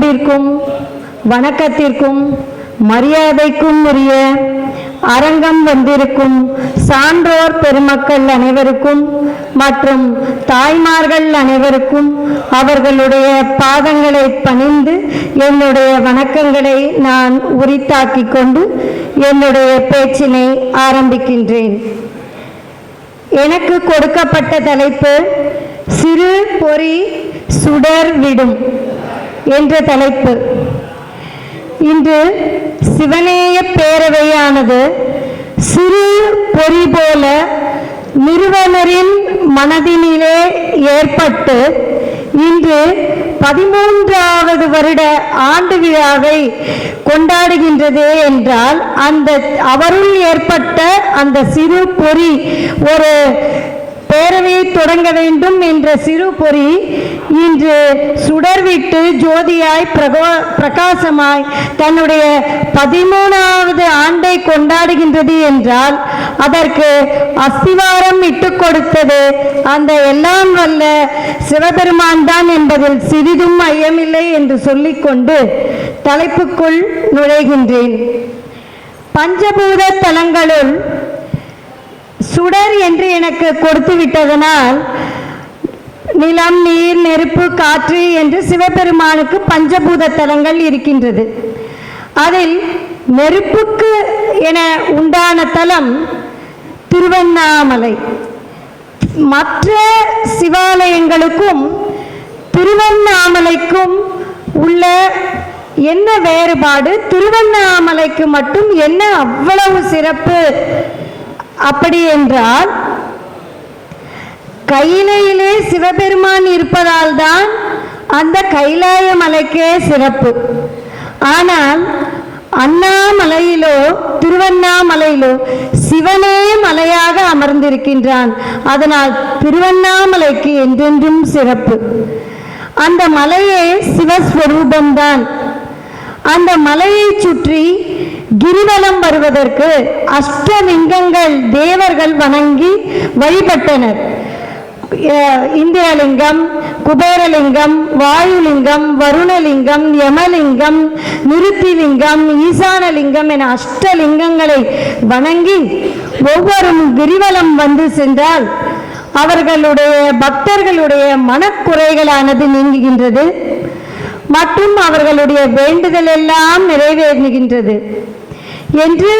அன்பிற்கும் வணக்கத்திற்கும் மரியாதைக்கும் உரிய அரங்கம் வந்திருக்கும் சான்றோர் பெருமக்கள் அனைவருக்கும் மற்றும் தாய்மார்கள் அனைவருக்கும் அவர்களுடைய பாதங்களை பணிந்து என்னுடைய வணக்கங்களை நான் உரித்தாக்கிக் கொண்டு என்னுடைய பேச்சினை ஆரம்பிக்கின்றேன். எனக்கு கொடுக்கப்பட்ட தலைப்பு சிறு பொறி சுடர் விடும் என்ற தலைப்பு. இன்று சிவநேய பேரவையானது சிறு பொறி போல நிறுவனரின் மனதினிலே ஏற்பட்டு இன்று 13வது வருட ஆண்டு விழாவை கொண்டாடுகின்றதே என்றால் அந்த அவருள் ஏற்பட்ட அந்த சிறு பொறி ஒரு பேரவையை தொடங்க வேண்டும் என்ற சிறு பொறி இன்று சுடர்விட்டு ஜோதியாய் பிரகாசமாய் தன்னுடைய 13வது ஆண்டை கொண்டாடுகின்றது என்றால் அதற்கு அஸ்திவாரம் இட்டு கொடுத்தது அந்த எல்லாம் வல்ல சிவபெருமான் தான் என்பதில் சிறிதும் ஐயமில்லை என்று சொல்லிக்கொண்டு தலைப்புக்குள் நுழைகின்றேன். பஞ்சபூத தலங்களுள் சுடர் என்று எனக்கு கொடுத்து விட்டதனால் நிலம், நீர், நெருப்பு, காற்று என்று சிவபெருமானுக்கு பஞ்சபூத தலங்கள் இருக்கின்றது. அதில் நெருப்புக்கு என உண்டான தலம் திருவண்ணாமலை. மற்ற சிவாலயங்களுக்கும் திருவண்ணாமலைக்கும் உள்ள என்ன வேறுபாடு, திருவண்ணாமலைக்கு மட்டும் என்ன அவ்வளவு சிறப்பு அப்படி என்றால், கையிலையிலே சிவபெருமான் இருப்பதால் தான் அந்த கைலாய மலைக்கே சிறப்பு. ஆனால் அண்ணாமலையிலோ திருவண்ணாமலையிலோ சிவனே மலையாக அமர்ந்திருக்கின்றான். அதனால் திருவண்ணாமலைக்கு என்றென்றும் சிறப்பு. அந்த மலையே சிவஸ்வரூபம்தான். அந்த மலையை சுற்றி கிரிவலம் வருவதற்கு அஷ்டலிங்கங்கள் தேவர்கள் வணங்கி வழிபட்டனர். இந்திரலிங்கம், குபேரலிங்கம், வாயுலிங்கம், வருணலிங்கம், யமலிங்கம், நிருத்திலிங்கம், ஈசானலிங்கம் என அஷ்டலிங்கங்களை வணங்கி ஒவ்வொரு கிரிவலம் வந்து சென்றால் அவர்களுடைய பக்தர்களுடைய மனக்குறைகளானது நீங்குகின்றது மற்றும் அவர்களுடைய வேண்டுதல் எல்லாம் நிறைவேறுகின்றது என்று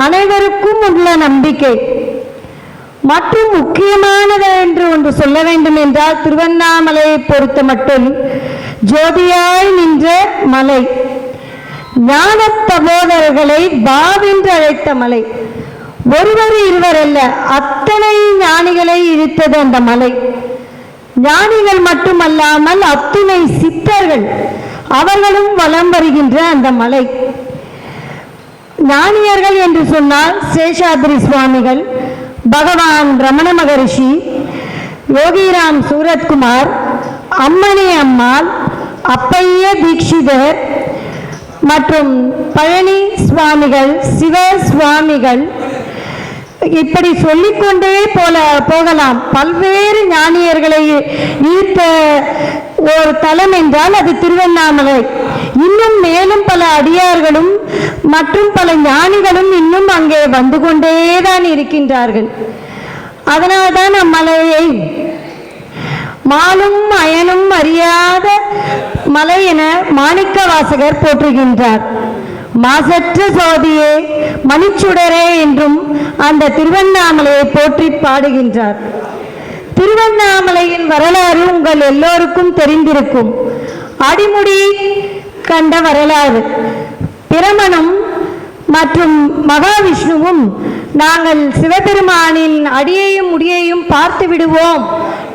அனைவருக்கும் உள்ள நம்பிக்கை. மற்றும் முக்கியமானது என்று ஒன்று சொல்ல வேண்டும் என்றால், திருவண்ணாமலையை பொறுத்த மட்டும் ஜோதியாய் நின்ற மலை, ஞான தபோதரர்களை பாவென்று அழைத்த மலை. ஒருவர் இருவர் அல்ல, அத்தனை ஞானிகளை இழுத்தது அந்த மலை. ஞானிகள் மட்டுமல்லாமல் அத்துணை சித்தர்கள் அவர்களும் வலம் வருகின்ற அந்த மலை. ஞானியர்கள் என்று சொன்னால் சேஷாத்ரி சுவாமிகள், பகவான் ரமண மகரிஷி, யோகிராம் சூரத்குமார், அம்மணி அம்மாள், அப்பைய தீட்சிதர் மற்றும் பழனி சுவாமிகள், சிவ சுவாமிகள், இப்படி சொல்லிக்கொண்டே போகலாம். பல்வேறு ஞானியர்களை ஈர்த்த ஒரு தலம் என்றால் அது திருவண்ணாமலை. இன்னும் மேலும் பல அடியார்களும் மற்றும் பல ஞானிகளும் இன்னும் அங்கே வந்து கொண்டேதான் இருக்கின்றார்கள். அதனால்தான் அம்மலையை மாலும் அயனும் அறியாத மலை என மாணிக்க வாசகர் போற்றுகின்றார். மாசற்ற சோதியே மணிச்சுடரே என்றும் அந்த திருவண்ணாமலையை போற்றி பாடுகின்றார். திருவண்ணாமலையின் வரலாறு உங்கள் எல்லோருக்கும் தெரிந்திருக்கும். அடிமுடி கண்ட வரலாறு. பிரமனும் மற்றும் மகாவிஷ்ணுவும் நாங்கள் சிவபெருமானின் அடியையும் முடியையும் பார்த்து விடுவோம்,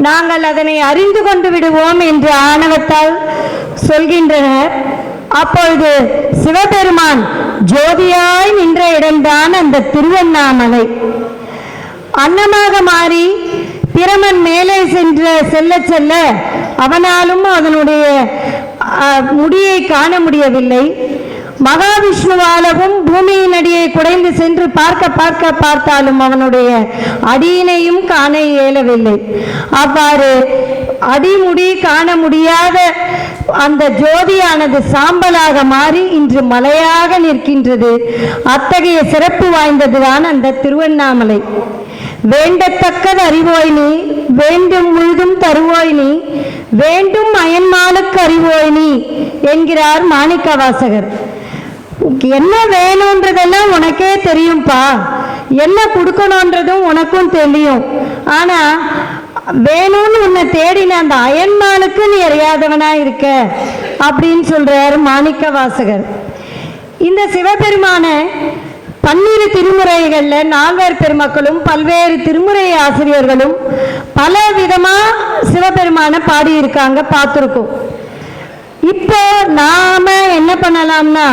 நாங்கள் அதனை அறிந்து கொண்டு விடுவோம் என்று ஆணவத்தால் சொல்கின்றனர். அப்பொழுது சிவபெருமான் ஜோதியாய் நின்ற இடம்தான் அந்த திருவண்ணாமலை. அன்னமாக மாறி பிரமன் மேலே செல்ல செல்ல அவனாலும் அதனுடைய முடியை காண முடியவில்லை. மகாவிஷ்ணுவாலவும் பூமியின் அடியை குடைந்து சென்று பார்த்தாலும் அவனுடைய அடியினையும் காண இயலவில்லை. அவ்வாறு அடிமுடி காண முடியாத அந்த ஜோதியானது சாம்பலாக மாறி இன்று மலையாக நிற்கின்றது. அத்தகைய சிறப்பு வாய்ந்ததுதான் அந்த திருவண்ணாமலை. வேண்டத்தக்கது அறிவோய் நீ, வேண்டும் முழுதும் தருவோய் நீ, வேண்டும் அயன்மானுக்கு அறிவோய் நீ என்கிறார் மாணிக்கவாசகர். என்ன வேணும்ன்றதெல்லாம் உனக்கே தெரியும்பா, என்ன கொடுக்கணுன்றதும் உனக்கும் தெரியும். ஆனா வேணும்னு உன்னை தேடின அந்த அயன்மானுக்கு நீ அறியாதவனா இருக்க அப்படின்னு சொல்றார் மாணிக்கவாசகர். இந்த சிவபெருமான 12 திருமுறைகள்ல நால்வர் பெருமக்களும் பல்வேறு திருமுறை ஆசிரியர்களும் பல விதமா சிவபெருமான பாடியிருக்காங்க, பார்த்துருக்கோம். இப்போ நாம என்ன பண்ணலாம்னா,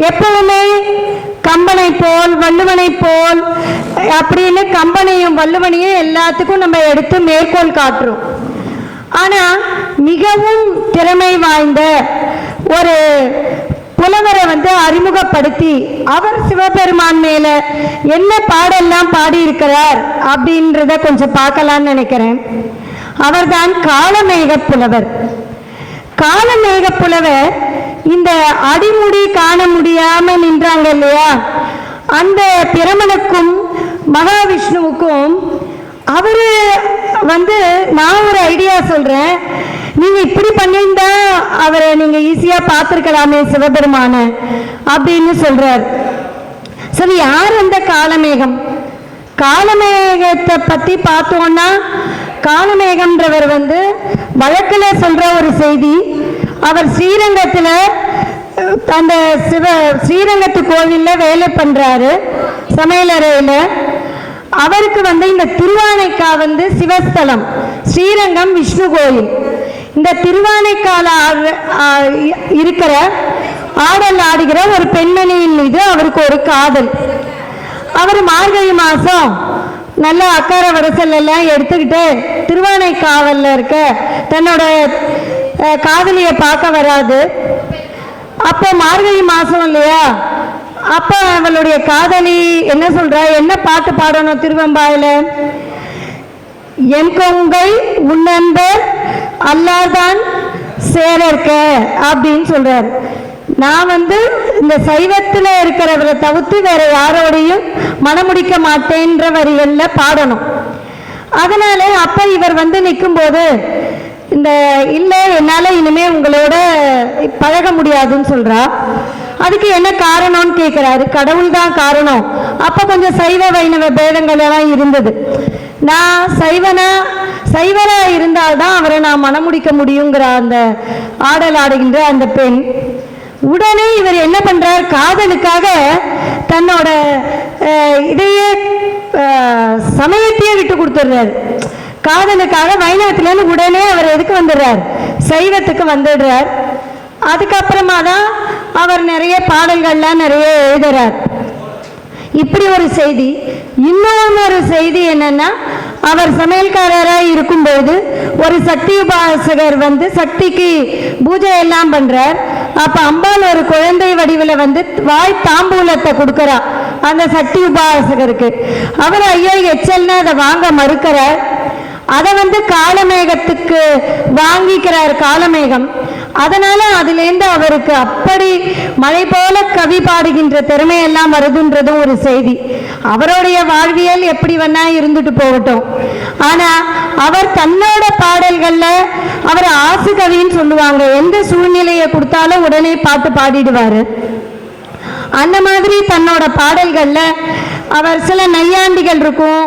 எப்பவுமே கம்பனை போல் வள்ளுவனை போல் அப்படின்னு கம்பனையும் வள்ளுவனையும் எல்லாத்துக்கும் நம்ம எடுத்து மேற்கோள் காட்டுறோம். ஆனா மிகவும் திறமை வாய்ந்த ஒரு புலவரை அறிமுகப்படுத்தி அவர் சிவபெருமான் மேல என்ன பாடெல்லாம் பாடியிருக்கிறார் அப்படின்றத கொஞ்சம் பார்க்கலான்னு நினைக்கிறேன். அவர்தான் காளமேக புலவர். காளமேக புலவர் இந்த அடிமுடி காண முடியாம நின்றாங்க இல்லையா, அந்த பிரமனுக்கும் மகாவிஷ்ணுவுக்கும் அவரு நான் ஒரு ஐடியா சொல்றேன், நீங்க இப்படி பண்ணியிருந்தா அவரை நீங்க ஈஸியா பார்த்திருக்கலாமே சிவபெருமான அப்படின்னு சொல்றார். சரி, யார் அந்த காளமேகம்? காளமேகத்தை பத்தி பார்த்தோம்னா, காளமேகம்ன்றவர் வழக்குல சொல்ற ஒரு செய்தி. அவர் ஸ்ரீரங்கத்துல அந்த ஸ்ரீரங்கத்து கோவில்ல வேலை பண்றாரு, சமையலறையில. அவருக்கு இந்த திருவானைக்கா சிவஸ்தலம், ஸ்ரீரங்கம் விஷ்ணு கோயில். இந்த திருவானைக்கால இருக்கிற ஆடல் ஆடுகிற ஒரு பெண்மணியின் மீது அவருக்கு ஒரு காதல். அவர் மார்கழி மாசம் நல்ல அக்கார வரிசல் எல்லாம் எடுத்துக்கிட்டு திருவானைக்காவல்ல இருக்க தன்னோட காதலியை பார்க்க வராது. அப்போ மார்கழி மாசம் இல்லையா, அப்ப அவளுடைய காதலி என்ன சொல்றா, என்ன பாட்டு பாடணும் திருவெம்பாயில? என் கொங்கை உன்னன்பர் அல்லாதான் சேரற்க அப்படின்னு சொல்றார். நான் இந்த சைவத்துல இருக்கிறவரை தவிர்த்து வேற யாரோடையும் மனமுடிக்க மாட்டேன்ற வரிகள்ல பாடணும். அதனால அப்ப இவர் நிற்கும் போது இந்த இல்லை என்னால இனிமே உங்களோட பழக முடியாதுன்னு சொல்றா. அதுக்கு என்ன காரணம்னு கேட்கிறாரு. கடவுள் தான் காரணம். அப்ப கொஞ்சம் சைவ வைணவ பேதங்கள் எல்லாம் இருந்தது. நான் சைவரா இருந்தால்தான் அவரை நான் மனமுடிக்க முடியுங்கிற அந்த ஆடல் ஆடுகின்ற அந்த பெண். உடனே இவர் என்ன பண்றார், காதலுக்காக தன்னோட இதையே சமயத்தையே விட்டு கொடுத்துடுறாரு. காதலுக்காக வைணவத்திலேருந்து உடனே அவர் எதுக்கு வந்துடுறார், சைவத்துக்கு வந்துடுறார். அதுக்கப்புறமா தான் அவர் நிறைய பாடல்கள்லாம் நிறைய எழுதுறார். இப்படி ஒரு செய்தி. இன்னொரு செய்தி என்னன்னா, அவர் சமையல்காரராக இருக்கும்போது ஒரு சக்தி உபாசகர் சக்திக்கு பூஜை எல்லாம் பண்றார். அப்ப அம்பாள் ஒரு குழந்தை வடிவில் வாய் தாம்பூலத்தை கொடுக்கறா அந்த சக்தி உபாசகருக்கு. அவர் ஐயோ எச்சல்னா அதை வாங்க மறுக்கிறார். அதை காளமேகத்துக்கு வாங்கிக்கிறார் காளமேகம். அதனால அதுலேருந்து அவருக்கு அப்படி மழை போல கவி பாடுகின்ற திறமையெல்லாம் வருதுன்றதும் ஒரு செய்தி. அவருடைய வாழ்வியல் எப்படி வேணா இருந்துட்டு போகட்டும். ஆனா அவர் தன்னோட பாடல்கள்ல அவர் ஆசு கவின்னு சொல்லுவாங்க. எந்த சூழ்நிலையை கொடுத்தாலும் உடனே பாட்டு பாடிடுவாரு. அந்த மாதிரி தன்னோட பாடல்கள்ல அவர் சில நையாண்டிகள் இருக்கும்,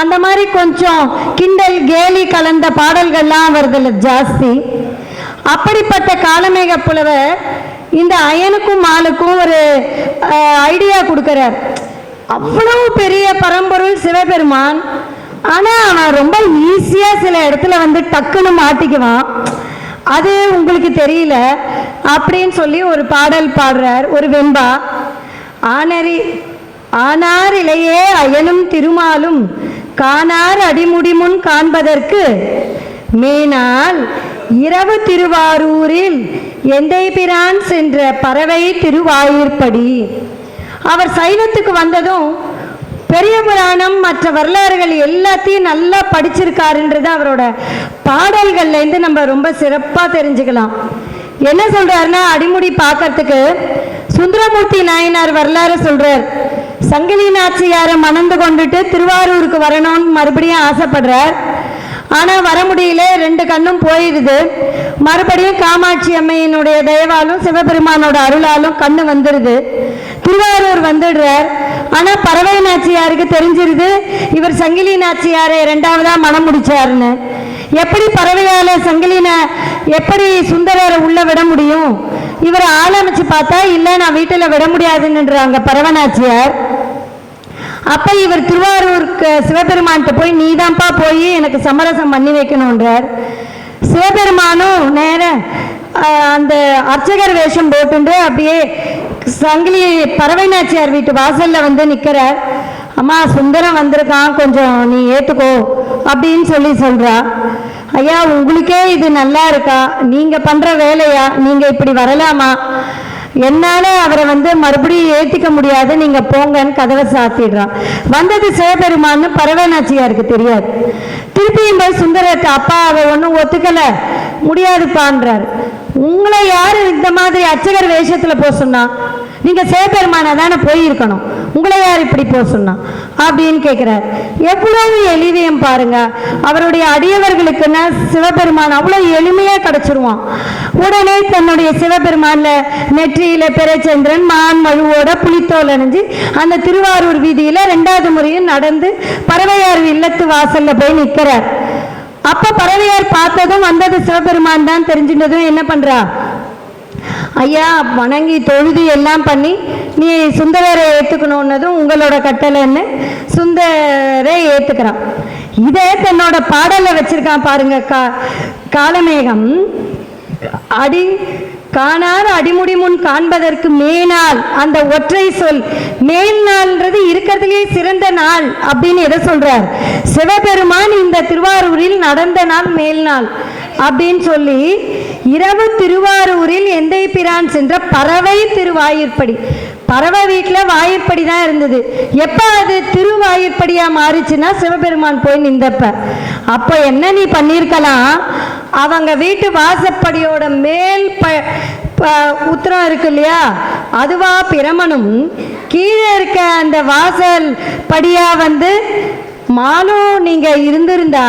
அந்த மாதிரி கொஞ்சம் கிண்டல் கேலி கலந்த பாடல்கள்லாம் அவர்களை ஜாஸ்தி. அப்படிப்பட்ட காளமேக புலவர் இந்த அயனுக்கும் மாலுக்கும் ஒரு ஐடியா கொடுக்கிறார். அவ்வளவு பெரிய பரம்பொருள் சிவபெருமான், ஆனா அவன் ரொம்ப ஈஸியா சில இடத்துல டக்குன்னு மாட்டிக்குவான். அது உங்களுக்கு தெரியல அப்படின்னு சொல்லி ஒரு பாடல் பாடுறார். ஒரு வெண்பா, ஆனார் இலையே அயனும் திருமாலும் காணார் அடிமுடிமுன் காண்பதற்கு மேனால் இரவு திருவாரூரில் எந்தை பிரான் சென்ற பறவை திருவாயூர்படி. அவர் சைவத்துக்கு வந்ததும் பெரிய புராணம் மற்ற வரலாறுகள் எல்லாத்தையும் நல்லா படிச்சிருக்காருன்றது அவரோட பாடல்கள்லேருந்து நம்ம ரொம்ப சிறப்பாக தெரிஞ்சுக்கலாம். என்ன சொல்றாருன்னா, அடிமுடி பார்க்கறதுக்கு சுந்தரமூர்த்தி நாயனார் வரலாறு சொல்றார். சங்கிலி நாச்சியாரை மணந்து கொண்டுட்டு திருவாரூருக்கு வரணும்னு மறுபடியும் ஆசைப்படுறார். ஆனால் வர முடியல, 2 கண்ணும் போயிடுது. மறுபடியும் காமாட்சி அம்மையினுடைய தயவாலும் சிவபெருமானோட அருளாலும் கண்ணு வந்துடுது. திருவாரூர் வந்துடுறார். ஆனால் பறவை நாச்சியாருக்கு தெரிஞ்சிருது இவர் சங்கிலி நாச்சியாரை 2வதாக மனம் முடிச்சாருன்னு. எப்படி பறவையால சங்கிலின எப்படி சுந்தரரை உள்ள விட முடியும்? இவரை ஆரம்பிச்சு பார்த்தா இல்லை, நான் வீட்டில் விட முடியாதுன்னுன்றாங்க பறவை நாச்சியார். அப்ப இவர் திருவாரூருக்கு சிவபெருமான்கிட்ட போய் நீதான்ப்பா போய் எனக்கு சமரசம் பண்ணி வைக்கணுன்றார். சிவபெருமானும் நேர அந்த அர்ச்சகர் வேஷம் போட்டுண்டு அப்படியே சங்கிலி பறவை நாச்சியார் வீட்டு வாசல்ல வந்து நிற்கிறார். அம்மா சுந்தரம் வந்திருக்கான், கொஞ்சம் நீ ஏற்றுக்கோ அப்படின்னு சொல்றா. ஐயா உங்களுக்கே இது நல்லா இருக்கா? நீங்க பண்ற வேலையா? நீங்க இப்படி வரலாமா? என்னால அவரை வந்து மறுபடியும் ஏற்றிக்க முடியாது, நீங்க போங்கன்னு கதவை சாத்திடுறான். வந்தது சிவபெருமான்னு பறவை நாச்சியாருக்கு தெரியாது. திருப்பியும் போய் சுந்தரத்தை அப்பா அவ ஒன்றும் ஒத்துக்கல, முடியாதுப்பான்றார். உங்களை யாரு இந்த மாதிரி அர்ச்சகர் வேஷத்துல போக சொன்னா? நீங்க சிவபெருமான தானே போயிருக்கணும், உங்களை யார் இப்படி போக சொன்னா அப்படின்னு கேட்கிறார். எவ்வளவு எளிமையம் பாருங்க. அவருடைய அடியவர்களுக்குன்னா சிவபெருமான் அவ்வளவு எளிமையா கிடைச்சிருவான். உடனே தன்னுடைய சிவபெருமான்ல நெற்றியில பிறைச்சந்திரன் மான் மழுவோட புலித்தோல் அணிஞ்சு அந்த திருவாரூர் வீதியில 2வது முறையும் நடந்து பறவையார் இல்லத்து வாசல்ல போய் நிற்கிறார். அப்ப பறவையார் பார்த்ததும் வந்தது சிவபெருமான் தான் தெரிஞ்சின்றதும் என்ன பண்றா? ஐயா வணங்கி தொழுது எல்லாம் பண்ணி நீ சுந்தரரை ஏற்றுக்கணுன்னதும் உங்களோட கட்டளைன்னு சுந்தரை ஏற்றுக்கிறான். இதே தன்னோட பாடலை வச்சிருக்கான் பாருங்க. காலமேகம் அடி காணார் அடிமுடி முன் காண்பதற்கு மேனாள். அந்த ஒற்றை சொல் மேல் நாள்ன்றது இருக்கிறதுலே சிறந்த நாள் அப்படின்னு எதை சொல்றார்? சிவபெருமான் இந்த திருவாரூரில் நடந்த நாள் மேல் நாள் அப்படின்னு சொல்லி இரவு திருவாரூரில் எந்தை பிரான் சென்ற பறவை திருவாயிற்படி. பறவை வீட்டில் வாயிற்படி தான் இருந்தது. எப்போ அது திருவாயிற்படியா மாறிச்சுன்னா சிவபெருமான் போய் நின்றப்ப. அப்போ என்ன நீ பண்ணியிருக்கலாம்? அவங்க வீட்டு வாசப்படியோட மேல் உத்தரம் இருக்கு இல்லையா, அதுவா பிரமனும் கீழே இருக்க அந்த வாசல் படியா வந்து மாலும் நீங்க இருந்திருந்தா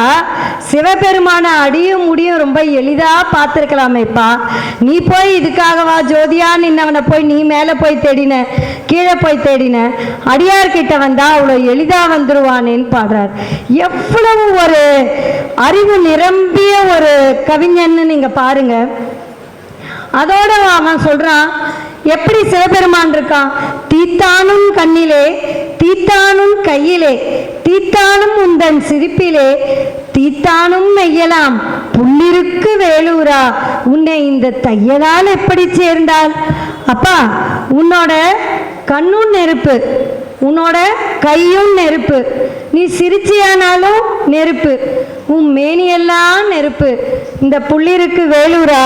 சிவபெருமான அடியும் முடியும் ரொம்ப எளிதா பார்த்துருக்கலாமேப்பா. நீ போய் இதுக்காகவா ஜோதியா நின்னவனை போய் நீ மேலே போய் தேடின, கீழே போய் தேடின? அடியார்கிட்ட வந்தா அவ்வளோ எளிதா வந்துருவானேன்னு பாடுறார். எவ்வளவு ஒரு அறிவு நிரம்பிய ஒரு கவிஞன்னு நீங்க பாருங்க. அதோட அவன் சொல்றான், எப்படி சிவபெருமான் இருக்கான்? தீத்தானும் கண்ணிலே தீத்தானும் கையிலே தீத்தானும் உந்தன் சிரிப்பிலே தீத்தானும் மெய்யலாம் புள்ளிருக்கு வேலூரா உன்னை இந்த தையலால் எப்படி சேர்ந்தால்? அப்பா உன்னோட கண்ணும் நெருப்பு, உன்னோட கையும் நெருப்பு, நீ சிரிச்சியானாலும் நெருப்பு, உன் மேனியெல்லாம் நெருப்பு, இந்த புள்ளிருக்கு வேலூரா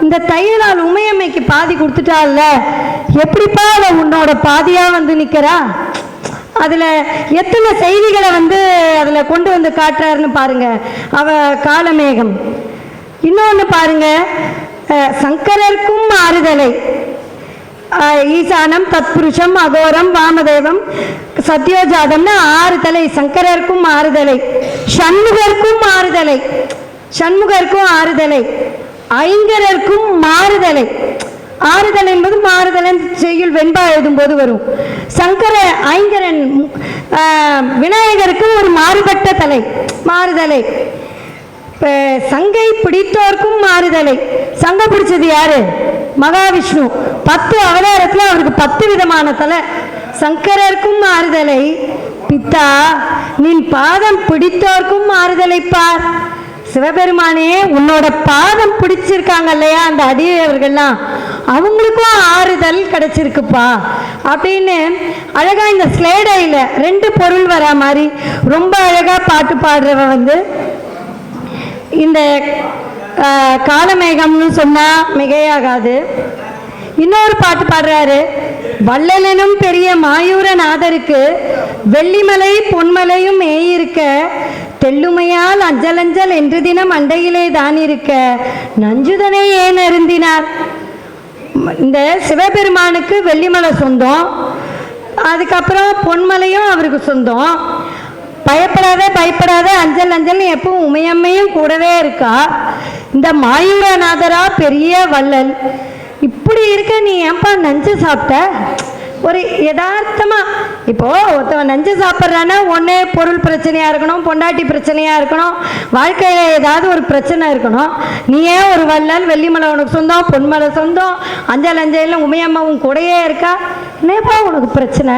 இந்த தையலால் உமையம்மைக்கு பாதி கொடுத்துட்டால, எப்படிப்பா அவ உன்னோட பாதியா வந்து நிற்கிறா? அதில் எத்தனை செய்திகளை வந்து அதில் கொண்டு வந்து காட்டுறாருன்னு பாருங்க. அவ காலமேகம். இன்னொன்று பாருங்க, சங்கரருக்கும் மாறுதலை, ஈசானம் தத்புருஷம் அகோரம் வாமதேவம் சத்யோஜாதம்னு 6 தலை. சங்கரருக்கும் மாறுதலை, சண்முகருக்கும் மாறுதலை, சண்முகருக்கும் ஆறுதலை, ஐங்கரருக்கும் மாறுதலை. ஆறுதல் என்பது மாறுதலன் செய்யுள் வெண்பா எழுதும்போது வரும். சங்கர ஐங்கரன் விநாயகருக்கு ஒரு மாறுபட்ட தலை, மாறுதலை. சங்கை பிடித்தோர்க்கும் மாறுதலை. சங்கம் பிடிச்சது யாரு? மகாவிஷ்ணு. 10 அவதாரத்தில் அவருக்கு 10 விதமான தலை. சங்கரருக்கும் மாறுதலை. பித்தா நின் பாதம் பிடித்தோர்க்கும் மாறுதலை பார். சிவபெருமானே உன்னோட பாதம் பிடிச்சிருக்காங்க இல்லையா அந்த அடியவர்கள்லாம், அவங்களுக்கும் ஆறுதல் கிடைச்சிருக்குப்பா அப்படின்னு அழகா இந்த ஸ்லேடையில் 2 பொருள் வர மாதிரி ரொம்ப அழகா பாட்டு பாடுறவ வந்து இந்த காலமேகம்னு சொன்னா மிகையாகாது. இன்னொரு பாட்டு பாடுறாரு, வள்ளலனும் பெரிய மாயூரநாதருக்கு வெள்ளிமலை பொன்மலையும் மேயிருக்க தெல்லுமையால் அஞ்சலஞ்சல் என்று தினம் அண்டையிலே தான் இருக்க நஞ்சுதனை ஏன் அருந்தினார். இந்த சிவபெருமானுக்கு வெள்ளிமலை சொந்தம், அதுக்கப்புறம் பொன்மலையும் அவருக்கு சொந்தம். பயப்படாத அஞ்சல் அஞ்சல் எப்பவும் உமையம்மையும் கூடவே இருக்கா. இந்த மாயூரநாதரா பெரிய வள்ளல், இப்படி இருக்க நீ ஏன்பா நஞ்சு சாப்பிட்ட? ஒரு யதார்த்தமா இப்போ ஒருத்தவன் நஞ்சு சாப்பிட்றான்னா ஒன்று பொருள் பிரச்சனையாக இருக்கணும், பொண்டாட்டி பிரச்சனையாக இருக்கணும், வாழ்க்கையில் ஏதாவது ஒரு பிரச்சனை இருக்கணும். நீ ஏன் ஒரு வள்ளல், வெள்ளிமலை உனக்கு சொந்தம், பொன்மலை சொந்தம், அஞ்சல் அஞ்சல் உமையம்மாவும் கூடையே இருக்கா, என்னப்பா உனக்கு பிரச்சனை,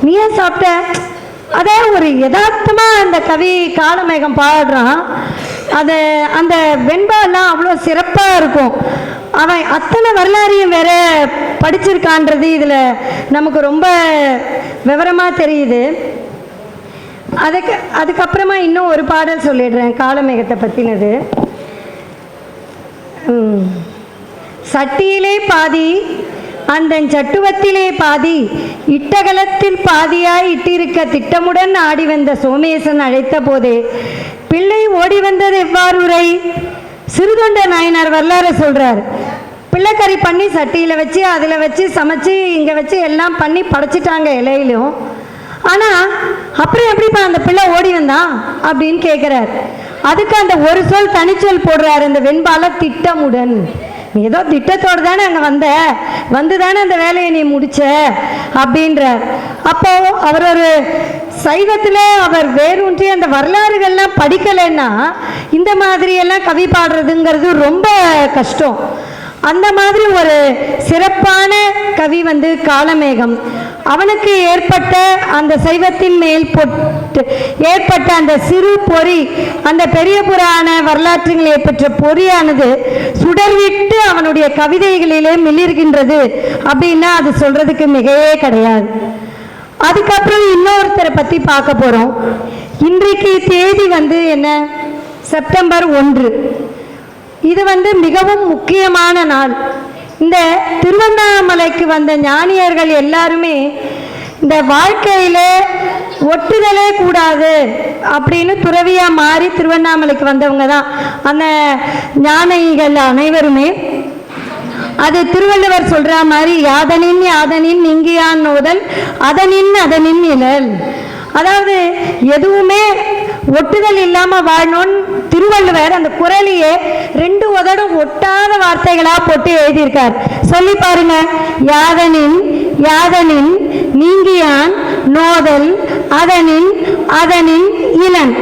நீ ஏன் சாப்பிட்ட? அதே ஒரு யதார்த்தமாக அந்த கவி காலமேகம் பாடுறான். அது அந்த வெண்பாலாம் அவ்வளோ சிறப்பாக இருக்கும். அவன் அத்தனை வரலாறையும் வேற படிச்சிருக்கான்றது இதில் நமக்கு ரொம்ப விவரமாக தெரியுது. அதுக்கப்புறமா இன்னும் ஒரு பாடல் சொல்லிடுறேன் காலமேகத்தை பற்றினது. சட்டியிலே பாதி அந்த சட்டுவத்திலே பாதி இட்டகலத்தில் பாதியாய் இட்டிருக்க திட்டமுடன் ஆடி வந்த சோமேசன் அழைத்த போதே பிள்ளை ஓடி வந்தது எவ்வாறு உரை? சிறுதொண்ட நாயனார் வரலாறு சொல்றார். பிள்ளைக்கறி பண்ணி சட்டியில் வச்சு அதில் வச்சு சமைச்சு இங்கே வச்சு எல்லாம் பண்ணி படைச்சிட்டாங்க இலையிலும். ஆனால் அப்புறம் எப்படிப்பா அந்த பிள்ளை ஓடி வந்தான் அப்படின்னு கேட்குறார். அதுக்கு அந்த ஒரு சொல் தனிச்சொல் போடுறார் அந்த வெண்பால திட்டமுடன். நீ ஏதோ திட்டத்தோடு தானே அங்கே வந்து தானே அந்த வேலையை நீ முடிச்ச அப்படின்றார். அப்போ அவர் ஒரு சைவத்தில் அவர் வேரூன்றி அந்த வரலாறுகள்லாம் படிக்கலைன்னா இந்த மாதிரியெல்லாம் கவி பாடுறதுங்கிறது ரொம்ப கஷ்டம். அந்த மாதிரி ஒரு சிறப்பான கவி காலமேகம். அவனுக்கு ஏற்பட்ட அந்த சைவத்தின் மேல் ஏற்பட்ட அந்த சிறு பொறி, அந்த பெரிய புராண வரலாற்றுகளை பெற்ற பொறியானது சுடர்விட்டு அவனுடைய கவிதைகளிலே மிளிர்கின்றது அப்படின்னா அது சொல்றதுக்கு மிகையே கிடையாது. அதுக்கப்புறம் இன்னொருத்தரை பற்றி பார்க்க போகிறோம். இன்றைக்கு தேதி என்ன, செப்டம்பர் 1. இது மிகவும் முக்கியமான நாள். இந்த திருவண்ணாமலைக்கு வந்த ஞானியர்கள் எல்லாருமே இந்த வாழ்க்கையில் ஒட்டுதலே கூடாது அப்படின்னு துறவியாக மாறி திருவண்ணாமலைக்கு வந்தவங்க தான் அந்த ஞானிகள் அனைவருமே. அது திருவள்ளுவர் சொல்ற மாதிரி யாதனின் யாதனின் இங்கியான் நோதல் அதனின் இழல். அதாவது எதுவுமே ஒட்டுதல் இல்லாமல் வாழணும்னு திருவள்ளுவர் அந்த குறளையே 2 உதடும் ஒட்டாத வார்த்தைகளாக போட்டு எழுதியிருக்கார். சொல்லி பாருங்க. யாதனின் நீங்கியான் நோதல் அதனின் இளன்.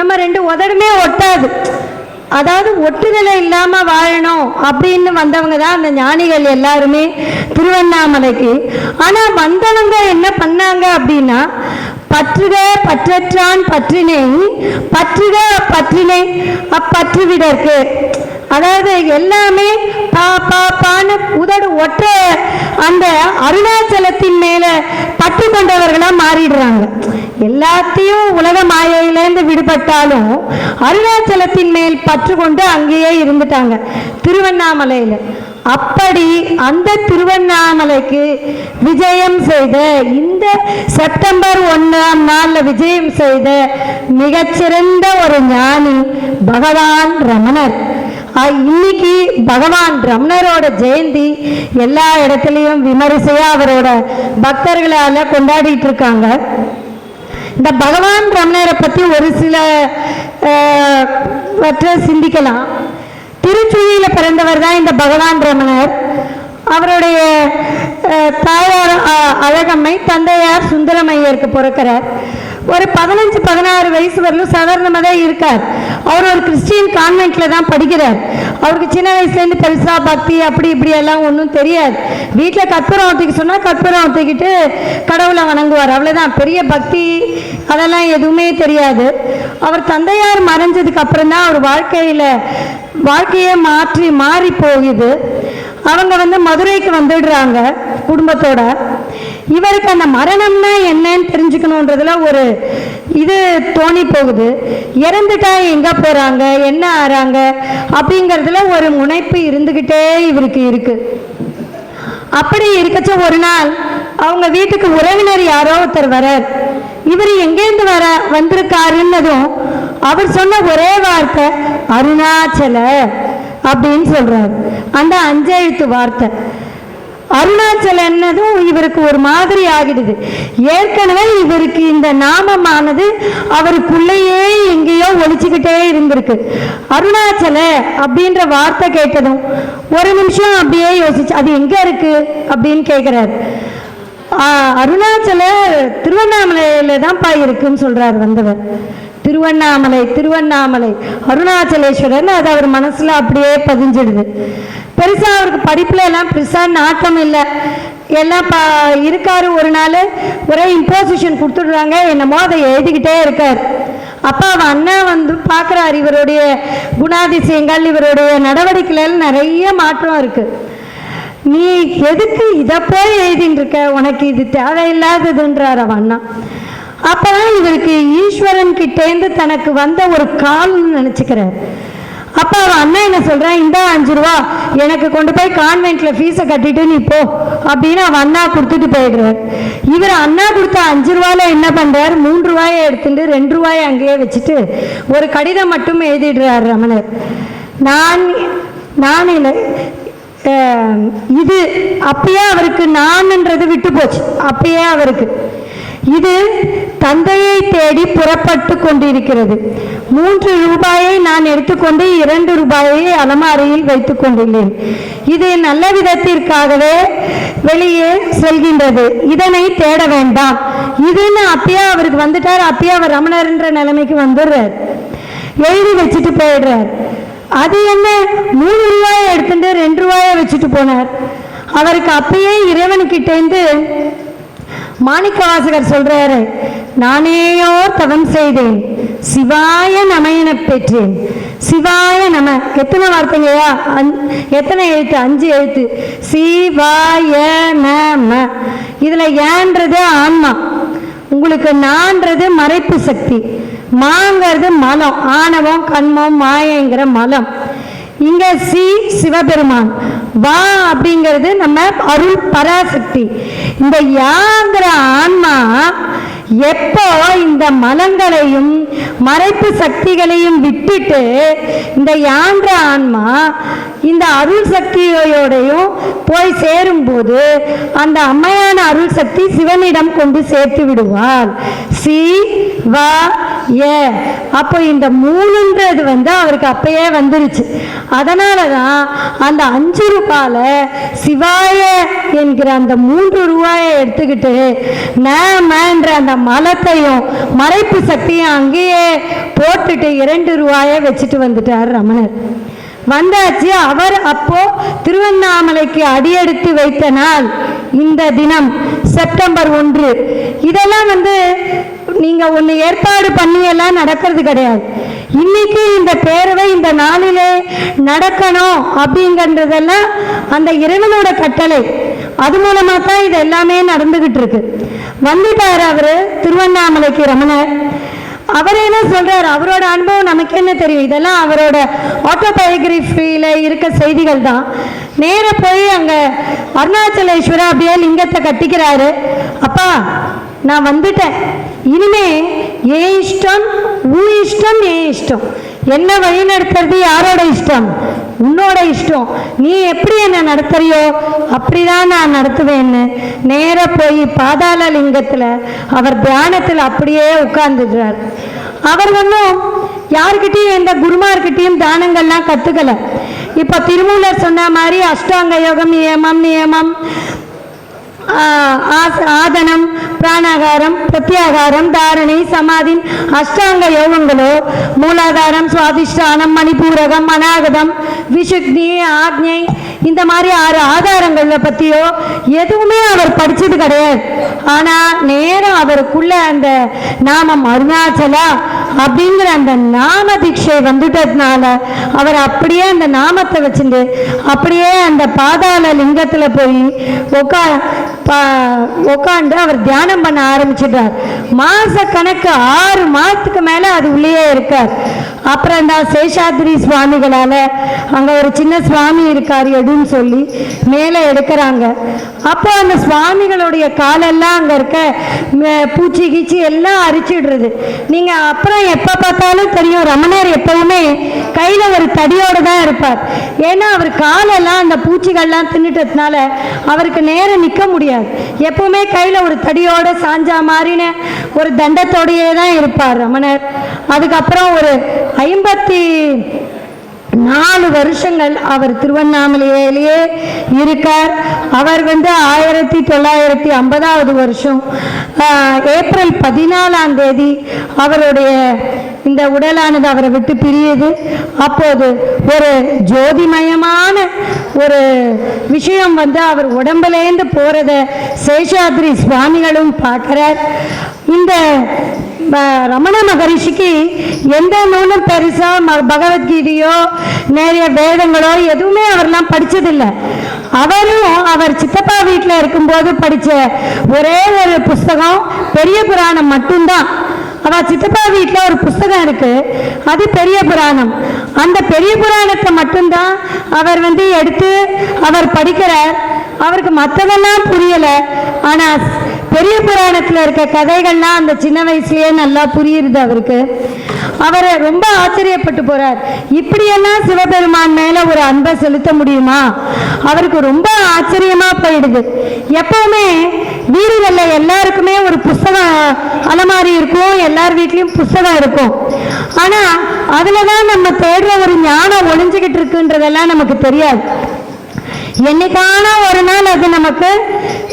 நம்ம 2 உதடுமே ஒட்டாது. அதாவது ஒட்டுதலை இல்லாமல் வாழணும் அப்படின்னு வந்தவங்க தான் அந்த ஞானிகள் எல்லாருமே திருவண்ணாமலைக்கு. ஆனால் வந்தவங்க என்ன பண்ணாங்க அப்படின்னா, பற்றுக பற்றற்றான் பற்றினை பற்றுக பற்றினை அப்பற்றுவிடற்கு. அதாவது எல்லாமே பான்னு உதடு ஒற்ற அந்த அருணாச்சலத்தின் மேல பற்று கொண்டவர்களா மாறிடுறாங்க. எல்லாத்தையும் உலக மாயையிலேருந்து விடுபட்டாலும் அருணாச்சலத்தின் மேல் பற்று கொண்டு அங்கேயே இருந்துட்டாங்க திருவண்ணாமலையில். அப்படி அந்த திருவண்ணாமலைக்கு விஜயம் செய்த இந்த செப்டம்பர் 1ஆம் நாளில் விஜயம் செய்த மிகச்சிறந்த ஒரு ஞானி பகவான் ரமணர். இன்னைக்கு பகவான் ரமணரோட ஜெயந்தி எல்லா இடத்துலையும் விமரிசையா அவரோட பக்தர்களால கொண்டாடிட்டு இருக்காங்க. இந்த பகவான் ரமணரை பற்றி ஒரு சில சிந்திக்கலாம். திருச்சுழியில் பிறந்தவர் தான் இந்த பகவான் ரமணர். அவருடைய தாயார் அழகம்மை, தந்தையார் சுந்தரமையருக்கு பிறக்கிறார். ஒரு 15-16 வயசு வரலும் சாதாரணமாக தான் இருக்கார். அவர் ஒரு கிறிஸ்டியன் கான்வென்ட்ல தான் படிக்கிறார். அவருக்கு சின்ன வயசுலேருந்து பெருசா பக்தி அப்படி இப்படி எல்லாம் ஒன்றும் தெரியாது. வீட்டில் கற்பூரம் ஊற்றிக்க சொன்னால் கற்பூரம் ஊற்றிக்கிட்டு கடவுளை வணங்குவார், அவ்வளோதான். பெரிய பக்தி அதெல்லாம் எதுவுமே தெரியாது. அவர் தந்தையார் மறைஞ்சதுக்கு அப்புறம் தான் அவர் வாழ்க்கையே மாறி போகுது. அவங்க மதுரைக்கு வந்துடுறாங்க குடும்பத்தோட. இவருக்கு அந்த மரணம்னா என்னன்னு தெரிஞ்சுக்கணுன்றதுல ஒரு இது தோணி போகுது. இறந்துட்டா எங்க போறாங்க, என்ன ஆறாங்க அப்படிங்கிறதுல ஒரு முனைப்பு இருந்துகிட்டே இவருக்கு இருக்கு. அப்படி இருக்கச்ச ஒரு நாள் அவங்க வீட்டுக்கு உறவினர் யாரோ ஒருத்தர் வரார். இவர் எங்கேருந்து வந்திருக்காருன்னதும் அவர் சொன்ன ஒரே வார்த்தை அருணாச்சல அப்படின்னு சொல்றார். அந்த 5 எழுத்து வார்த்தை அருணாச்சலன்னதும் இவருக்கு ஒரு மாதிரி ஆகிடுது. ஏற்கனவே இவருக்கு இந்த நாமமானது அவருக்குள்ளேயே எங்கேயோ ஒழிச்சுக்கிட்டே இருந்திருக்கு. அருணாச்சல அப்படின்ற வார்த்தை கேட்டதும் ஒரு நிமிஷம் அப்படியே யோசிச்சு அது எங்க இருக்கு அப்படின்னு கேட்கிறார். அருணாச்சல திருவண்ணாமலையில தான்ப்பா இருக்குன்னு சொல்றாரு வந்தவர். திருவண்ணாமலை அருணாச்சலேஸ்வரர் அது அவர் மனசுல அப்படியே பதிஞ்சிடுது. பெருசா அவருக்கு படிப்புல எல்லாம் பெருசா நாட்டம் இல்லை. எல்லாம் இருக்காரு. ஒரு நாள் ஒரே இம்போசிஷன் கொடுத்துடுறாங்க, என்னமோ அதை எழுதிக்கிட்டே இருக்கார். அப்போ அவன் அண்ணா வந்து பார்க்குறாரு, இவருடைய குணாதிசயங்கள் இவருடைய நடவடிக்கைகள் நிறைய மாற்றம் இருக்கு. நீ எதுக்கு இதை போய் எழுதின்னு இருக்க, உனக்கு இது தேவையில்லாததுன்றார் அவன் அண்ணா. அப்பதான் இவருக்கு ஈஸ்வரன் கிட்டேந்து தனக்கு வந்த ஒரு கால்னு நினைச்சுக்கிறார். அப்ப அவன் அண்ணா என்ன சொல்றான், இந்த 5 ரூபா எனக்கு கொண்டு போய் கான்வென்ட்ல ஃபீஸை கட்டிட்டு நீ போ அப்படின்னு அவன் அண்ணா கொடுத்துட்டு போயிடுறார். இவர் அண்ணா கொடுத்த 5 ரூபாயில என்ன பண்றாரு, 3 ரூபாயை எடுத்துட்டு 2 ரூபாயை அங்கேயே வச்சுட்டு ஒரு கடிதம் மட்டும் எழுதிடுறார் ரமணர். நான் இல்லை இது அப்பயே அவருக்கு நான்ன்றது விட்டு போச்சு. அப்பயே அவருக்கு இது தந்தையை தேடி புறப்பட்டு கொண்டிருக்கிறது. 3 ரூபாயை நான் எடுத்துக்கொண்டு 2 ரூபாயை அலமாரியில் வைத்துக் கொண்டுள்ளேன். இது நல்ல விதத்திற்காகவே வெளியே செல்கின்றது, இதனை தேட வேண்டாம். இதுன்னு அப்பயே அவருக்கு வந்துட்டார். அப்பயே அவர் ரமணர்ன்ற நிலைமைக்கு வந்துடுறார். எழுதி வச்சுட்டு போயிடுறார். அது என்ன 3 ரூபாயை எடுத்துட்டு 2 ரூபாயை வச்சுட்டு போனார். அவருக்கு அப்பயே இறைவனுக்கிட்டேந்து மாணிக்க வாசகர் சொல்றாரு, நானேயோ தவம் செய்தேன் சிவாய நமயன பெற்றேன். சிவாய நம எத்தனை வார்த்தைங்கயா, எத்தனை எழுத்து, 5 எழுத்து. சிவாய நம. இதுல ஏன்றது ஆன்மா, உங்களுக்கு நான்றது மறைப்பு சக்தி, மாங்கிறது மலம், ஆணவம் கண்மம் மாயங்கிற மலம். இங்க சிவபெருமான், வா அப்படிங்கிறது நம்ம அருள் பராசக்தி. இந்த யாங்கிற ஆன்மா எப்போ இந்த மலங்களையும் மறைப்பு சக்திகளையும் விட்டுட்டு இந்த யான்ற ஆன்மா இந்த அருள் சக்தியோடையும் போய் சேரும்போது அந்த அம்மையான அருள் சக்தி சிவனிடம் கொண்டு சேர்த்து விடுவாள். அப்போ இந்த 3ன்றது அவருக்கு அப்பயே வந்துருச்சு. அதனாலதான் அந்த 5 ரூபாயில சிவாய என்கிற அந்த 3 ரூபாயை எடுத்துக்கிட்டு நாமன்ற அந்த மலத்தையும் மறைப்பு சக்தியும் அங்கேயே போட்டுட்டு 2 ரூபாயை வச்சுட்டு வந்துட்டார் ரமணர். வந்தாச்சு. அவர் அப்போ திருவண்ணாமலைக்கு அடியெடுத்து வைத்த நாள் இந்த தினம் செப்டம்பர் 1. இதெல்லாம் நீங்க ஒன்று ஏற்பாடு பண்ணி எல்லாம் நடக்கிறது கிடையாது. இன்னைக்கு இந்த பேரவை இந்த நாளிலே நடக்கணும் அப்படிங்கறதெல்லாம் அந்த இறைவனோட கட்டளை. அது மூலமா தான் இது எல்லாமே நடந்துகிட்டு இருக்கு. வந்துட்டார் அவரு திருவண்ணாமலைக்கு ரமணர். அவர் என்ன சொல்றாரு, அவரோட அனுபவம் நமக்கு என்ன தெரியும், இதெல்லாம் அவரோட ஆட்டோபயோகிராஃபியில இருக்க செய்திகள் தான். நேர போய் அங்க அருணாச்சலேஸ்வரர் அப்படியே லிங்கத்தை கட்டிக்கிறாரு. அப்பா நான் வந்துட்டேன், இனிமே ஏன் இஷ்டம் உன் இஷ்டம் ஏன் இஷ்டம், என்ன வழி நடத்துறது யாரோட இஷ்டம், உன்னோட இஷ்டம், நீ எப்படி என்ன நடத்துறியோ அப்படிதான் நான் நடத்துவேன்னு நேர போய் பாதாள லிங்கத்துல அவர் தியானத்தில் அப்படியே உட்கார்ந்துடுறார். அவர் யாருக்கிட்டையும் எந்த குருமார்கிட்டையும் தானங்கள்லாம் கத்துக்கல. இப்ப திருமூலர் சொன்ன மாதிரி அஷ்டாங்க யோகம், நியமம், ஆதனம், பிராணாகாரம், பிரத்யாகாரம், தாரணை, சமாதி, அஷ்டாங்க யோகங்களோ மூலாதாரம், சுவாதிஷ்டானம், மணிபூரகம், அநாகதம், விசுக்தி, ஆக்ஞை, இந்த மாதிரி 6 ஆதாரங்களை பத்தியோ எதுவுமே அவர் படிச்சது கிடையாது. ஆனா நேரம் அவருக்குள்ள அந்த நாமம் அருணாச்சலா அப்படிங்கிற அந்த நாம தீட்சை வந்துட்டதுனால அவர் அப்படியே அந்த நாமத்தை வச்சுட்டு அப்படியே அந்த பாதாள லிங்கத்துல போய் உட்காந்து அவர் தியானம் பண்ண ஆரம்பிச்சிட்டார். மாச கணக்கு 6 மாசத்துக்கு மேல அது உள்ளே இருக்கார். அப்புறம் இந்த சேஷாத்ரி சுவாமிகளால அங்க ஒரு சின்ன சுவாமி இருக்கார் எடுன்னு சொல்லி மேலே எடுக்கிறாங்க. அப்போ அந்த சுவாமிகளுடைய காலெல்லாம் அங்க இருக்க பூச்சி கீச்சி எல்லாம் அரிச்சிடுறது. நீங்க அப்புறம் எப்ப பார்த்தாலும் தெரியும், ரமணர் எப்பவுமே கையில ஒரு தடியோடு தான் இருப்பார். ஏன்னா அவர் காலெல்லாம் அந்த பூச்சிகள்லாம் தின்னுட்டதுனால அவருக்கு நேரம் நிற்க முடியாது. எப்பவுமே கையில ஒரு தடியோட சாஞ்சா மாறின ஒரு தண்டத்தோடையே தான் இருப்பார் ரமணர். அதுக்கப்புறம் ஒரு 54 வருஷங்கள் அவர் திருவண்ணாமலையிலேயே இருக்கார். அவர் 1950வது வருஷம் ஏப்ரல் 14ஆம் தேதி அவருடைய இந்த உடலானது அவரை விட்டு பிரியுது. அப்போது ஒரு ஜோதிமயமான ஒரு விஷயம் அவர் உடம்புலேருந்து போறத சேஷாத்ரி சுவாமிகளும் பார்க்கிறார். இந்த ரமண மகரிஷிக்கு எந்த நூலும் பெருசா பகவத்கீதையோ நிறைய வேதங்களோ எதுவுமே அவர்லாம் படிச்சதில்லை. அவரும் அவர் சித்தப்பா வீட்டில் இருக்கும்போது படிச்ச ஒரே ஒரு புஸ்தகம் பெரிய புராணம் மட்டும்தான். அவர் சித்தப்பா வீட்டில் ஒரு புஸ்தகம் இருக்கு, அது பெரிய புராணம். அந்த பெரிய புராணத்தை மட்டும்தான் அவர் எடுத்து அவர் படிக்கிறார். அவருக்கு மற்றதெல்லாம் புரியல. ஆனா பெரிய புராணத்தில் இருக்க கதைகள்லாம் அந்த சின்ன வயசுலயே நல்லா புரியுது அவருக்கு. அவர் ரொம்ப ஆச்சரியப்பட்டு போறார். இப்படியெல்லாம் சிவபெருமான் மேல ஒரு அன்பை செலுத்த முடியுமா? அவருக்கு ரொம்ப ஆச்சரியமா போயிடுது. எப்பவுமே வீடுகள்ல எல்லாருக்குமே ஒரு புஸ்தகம் அலமாரி இருக்கும், எல்லார் வீட்லயும் புஸ்தகம் இருக்கும். ஆனா அதுலதான் நம்ம தேடுற ஒரு ஞானம் ஒளிஞ்சுக்கிட்டு இருக்குன்றதெல்லாம் நமக்கு தெரியாது. என்னைக்கான ஒரு நாள் அது நமக்கு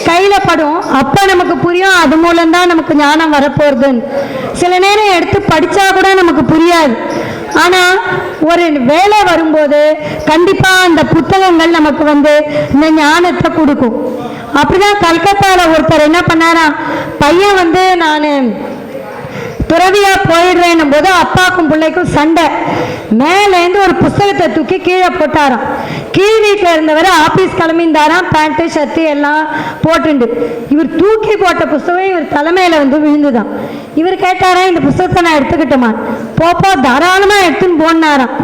கையில படும், அப்ப நமக்கு புரியும் அது மூலம்தான் நமக்கு ஞானம் வரப்போகுதுன்னு. சில நேரம் எடுத்து படிச்சா கூட நமக்கு புரியாது. ஆனா ஒரு வேலை வரும்போது கண்டிப்பா அந்த புத்தகங்கள் நமக்கு இந்த ஞானத்தை கொடுக்கும். அப்படிதான் கல்கத்தால ஒருத்தர் என்ன பண்ணாரா, பையன் நான் துறவியா போயிடுறேன் போது அப்பாக்கும் பிள்ளைக்கும் சண்டை. மேலேருந்து ஒரு புஸ்தகத்தை தூக்கி கீழே போட்டாராம். கீழ் வீட்டில் இருந்தவர் ஆபீஸ் கிளம்பிந்தாராம், பேண்ட்டு ஷர்ட்டு எல்லாம் போட்டுண்டு. இவர் தூக்கி போட்ட புஸ்தகம் இவர் தலைமையில விழுந்துதான். இவர் கேட்டாரா, இந்த புஸ்தகத்தை நான் எடுத்துக்கிட்டோமா? போப்போ தாராளமா எடுத்துன்னு போனாராம்.